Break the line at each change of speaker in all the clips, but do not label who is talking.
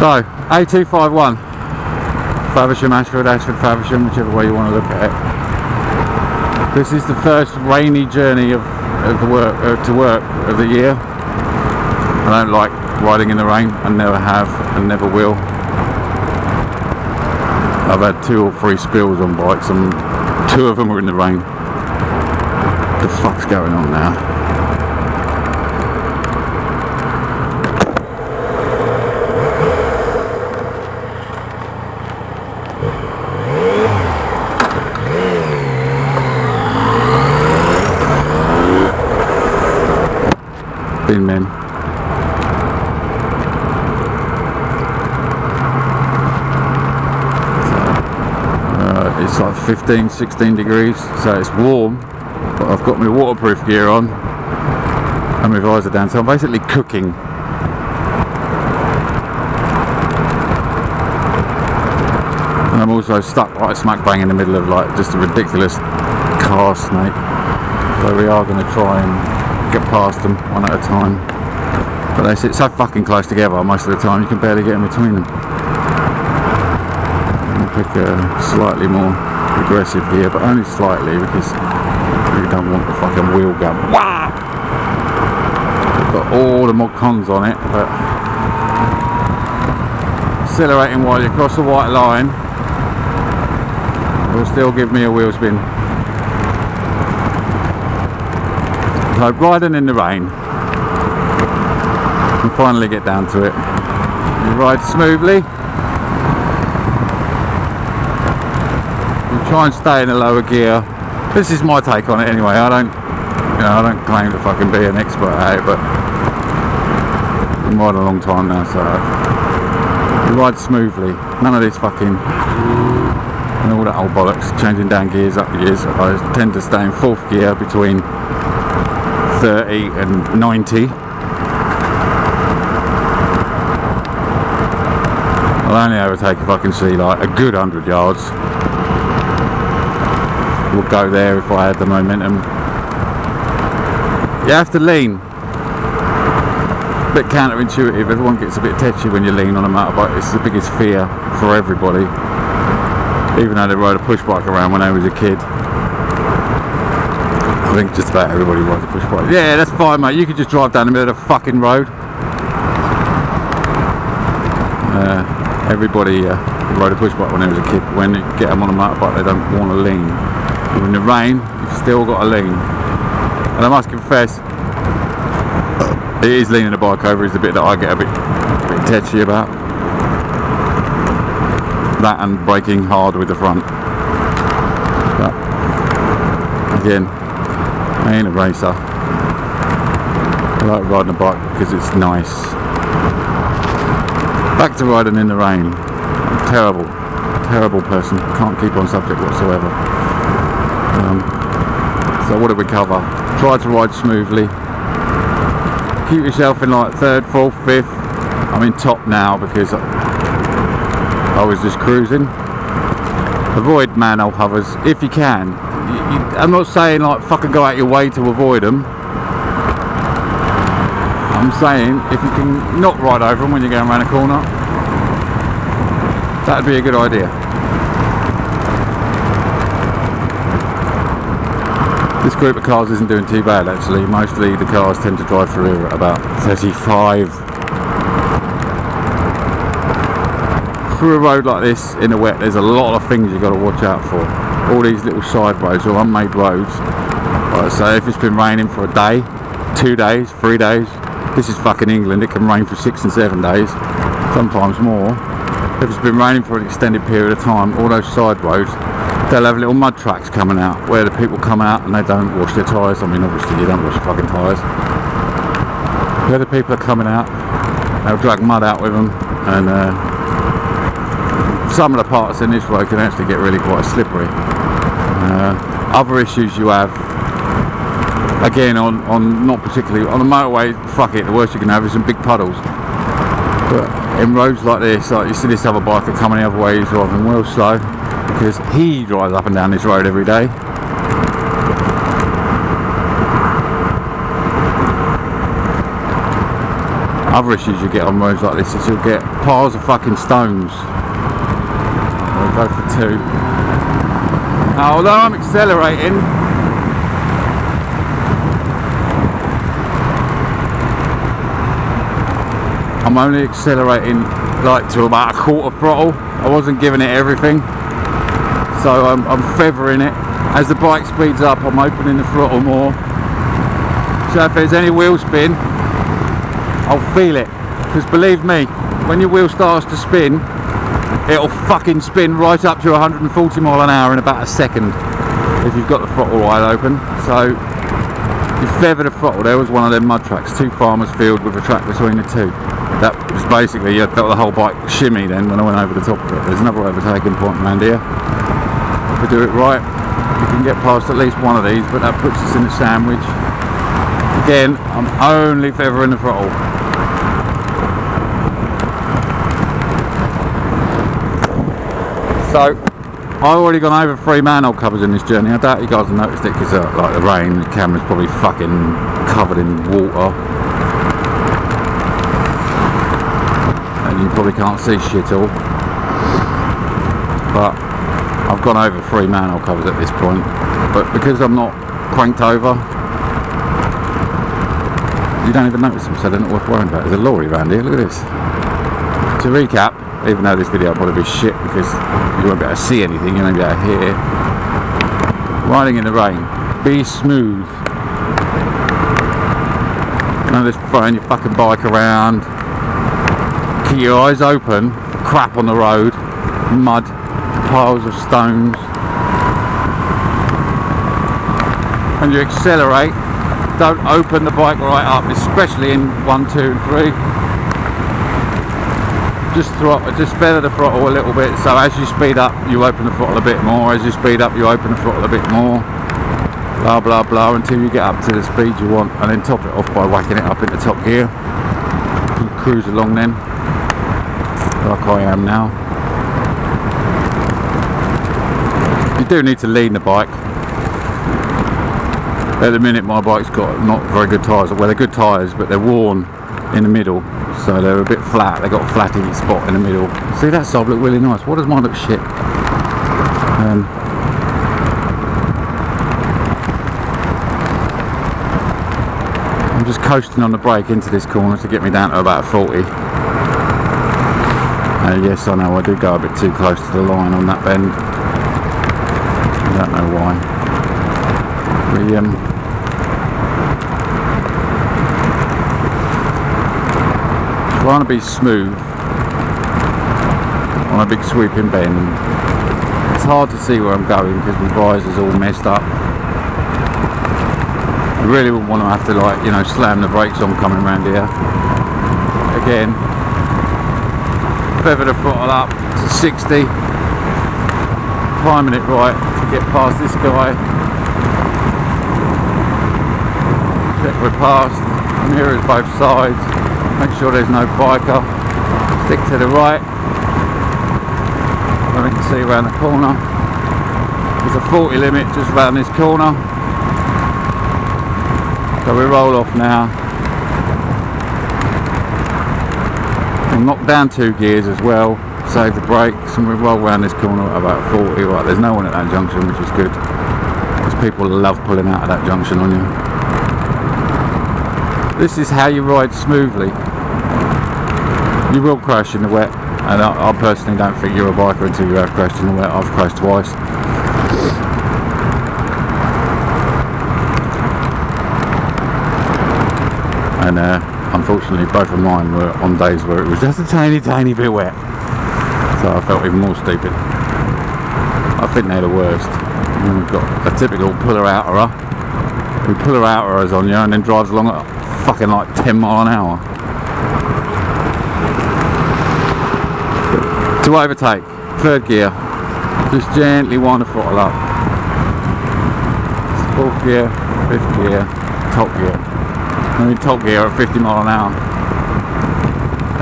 So, A251, Faversham, Ashford, Faversham, whichever way you want to look at it. This is the first rainy journey to work of the year. I don't like riding in the rain, I never have and never will. I've had 2 or 3 spills on bikes and 2 of them were in the rain. What the fuck's going on now? Bin men. It's like 15, 16 degrees, so it's warm, but I've got my waterproof gear on and my visor down, so I'm basically cooking. And I'm also stuck right smack bang in the middle of like just a ridiculous car snake, so we are going to try and get past them one at a time, but they sit so fucking close together most of the time you can barely get in between them. Pick a slightly more aggressive gear, but only slightly because you don't want the fucking wheel going. Wah! It's got all the mod cons on it, but accelerating while you cross the white line will still give me a wheel spin. So riding in the rain, and finally get down to it. You ride smoothly. Try and stay in a lower gear. This is my take on it anyway. I don't claim to fucking be an expert at it, but I've been riding a long time now, so you ride smoothly. None of this fucking and all that old bollocks, changing down gears, up gears. I tend to stay in 4th gear between 30 and 90. I'll only overtake if I can see like a good 100 yards. Will go there if I had the momentum. You have to lean. A bit counterintuitive, everyone gets a bit tetchy when you lean on a motorbike. It's the biggest fear for everybody, even though they rode a push bike around when I was a kid. I think just about everybody rides a push bike. Yeah, that's fine mate, you could just drive down the middle of the fucking road. Everybody rode a push bike when I was a kid. When you get them on a motorbike they don't want to lean. In the rain, you've still got to lean. And I must confess, it is leaning the bike over is the bit that I get a bit tetchy about. That and braking hard with the front. But again, I ain't a racer. I like riding a bike because it's nice. Back to riding in the rain. Terrible, terrible person. Can't keep on subject whatsoever. So what did we cover? Try to ride smoothly. Keep yourself in like 3rd, 4th, 5th. I'm in top now because I was just cruising. Avoid manhole hovers if you can. I'm not saying like fucking go out your way to avoid them. I'm saying if you can not ride over them when you're going around a corner, that'd be a good idea. This group of cars isn't doing too bad actually. Mostly the cars tend to drive through here at about 35. Through a road like this in the wet, there's a lot of things you've got to watch out for. All these little side roads or unmade roads. Like I say, if it's been raining for a day, 2 days, 3 days, this is fucking England, it can rain for 6 and 7 days, sometimes more. If it's been raining for an extended period of time, all those side roads, they'll have little mud tracks coming out where the people come out and they don't wash their tyres. I mean obviously you don't wash your fucking tyres. Where the people are coming out, they'll drag mud out with them, and some of the parts in this road can actually get really quite slippery. Other issues you have, again on not particularly, on the motorway, fuck it, the worst you can have is some big puddles. But in roads like this, like you see this other biker coming the other way, he's driving well slow, because he drives up and down this road every day. Other issues you get on roads like this is you'll get piles of fucking stones. I'll go for 2. Now, although I'm accelerating, I'm only accelerating like to about a quarter throttle. I wasn't giving it everything, so I'm feathering it. As the bike speeds up, I'm opening the throttle more. So if there's any wheel spin, I'll feel it. Because believe me, when your wheel starts to spin, it'll fucking spin right up to 140 mile an hour in about a second if you've got the throttle wide open. So you feather the throttle. There was one of them mud tracks, 2 farmers field with a track between the 2. That was basically, I felt the whole bike shimmy then when I went over the top of it. There's another overtaking point around here. If we do it right, we can get past at least one of these, but that puts us in the sandwich. Again, I'm only feathering the throttle. So, I've already gone over 3 manhole covers in this journey. I doubt you guys have noticed it because like the rain, the camera's probably fucking covered in water. And you probably can't see shit all. But I've gone over 3 manhole covers at this point. But because I'm not cranked over, you don't even notice them, so they're not worth worrying about. There's a lorry around here, look at this. To recap, even though this video will probably be shit because you won't be able to see anything, you'll only be able to hear. Riding in the rain, be smooth. None of this throwing your fucking bike around. Keep your eyes open, crap on the road, mud, piles of stones. When you accelerate, don't open the bike right up, especially in 1, 2 and 3. Just feather the throttle a little bit, so as you speed up you open the throttle a bit more, as you speed up you open the throttle a bit more, blah blah blah, until you get up to the speed you want, and then top it off by whacking it up into top gear. You can cruise along then, like I am now. You do need to lean the bike. At the minute my bike's got not very good tyres, well they're good tyres but they're worn in the middle, so they're a bit flat. They got a flatty spot in the middle. See, that side look really nice. What does mine look shit? I'm just coasting on the brake into this corner to get me down to about 40. Yes, I know I do go a bit too close to the line on that bend. I don't know why. Trying to be smooth on a big sweeping bend. It's hard to see where I'm going because my visor's all messed up. I really wouldn't want to have to, like, you know, slam the brakes on coming around here. Again, feather the throttle up to 60, timing it right to get past this guy. Check we're past, mirrors both sides. Make sure there's no biker. Stick to the right. And we can see around the corner. There's a 40 limit just around this corner. So we roll off now. We'll knock down 2 gears as well. Save the brakes, and we roll around this corner at about 40. Right, there's no one at that junction, which is good. Because people love pulling out of that junction on you. This is how you ride smoothly. You will crash in the wet, and I personally don't think you're a biker until you have crashed in the wet. I've crashed twice. And unfortunately both of mine were on days where it was just a tiny bit wet. So I felt even more stupid. I think they're the worst. And then we've got a typical puller outerer. We pull her outerers on you and then drives along at fucking like 10 mile an hour. To overtake, 3rd gear, just gently wind the throttle up. 4th gear, 5th gear, top gear. I'm in top gear at 50 mile an hour.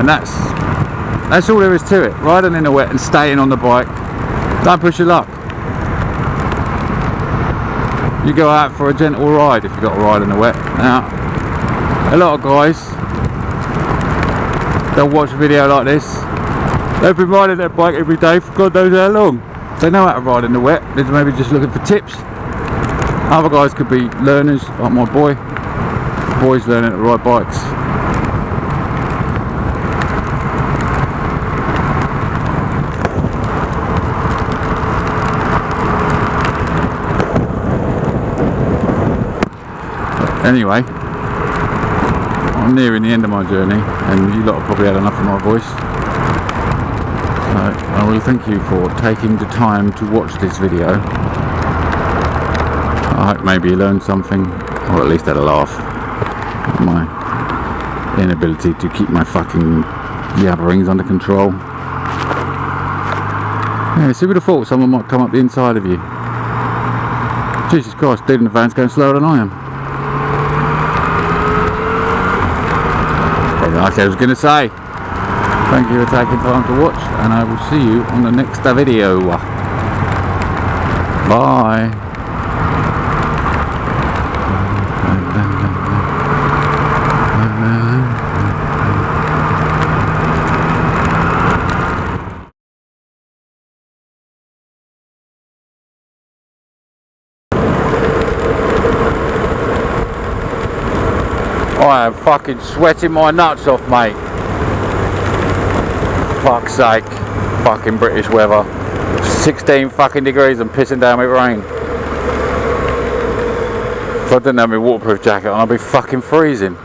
And that's all there is to it. Riding in the wet and staying on the bike. Don't push your luck. You go out for a gentle ride if you've got to ride in the wet. Now, a lot of guys they'll watch a video like this. They've been riding their bike every day for God knows how long. They know how to ride in the wet. They're maybe just looking for tips. Other guys could be learners, like my boy. The boy's learning to ride bikes. Anyway, I'm nearing the end of my journey, and you lot have probably had enough of my voice. So I will thank you for taking the time to watch this video. I hope maybe you learned something, or at least had a laugh at my inability to keep my fucking jabberings under control. Yeah, see, would have thought someone might come up the inside of you. Jesus Christ, dude in the van's going slower than I am. Like I was going to say, thank you for taking time to watch, and I will see you on the next video. Bye. I am fucking sweating my nuts off, mate. Fuck's sake. Fucking British weather. 16 fucking degrees and pissing down with rain. If I didn't have my waterproof jacket on, I'd be fucking freezing.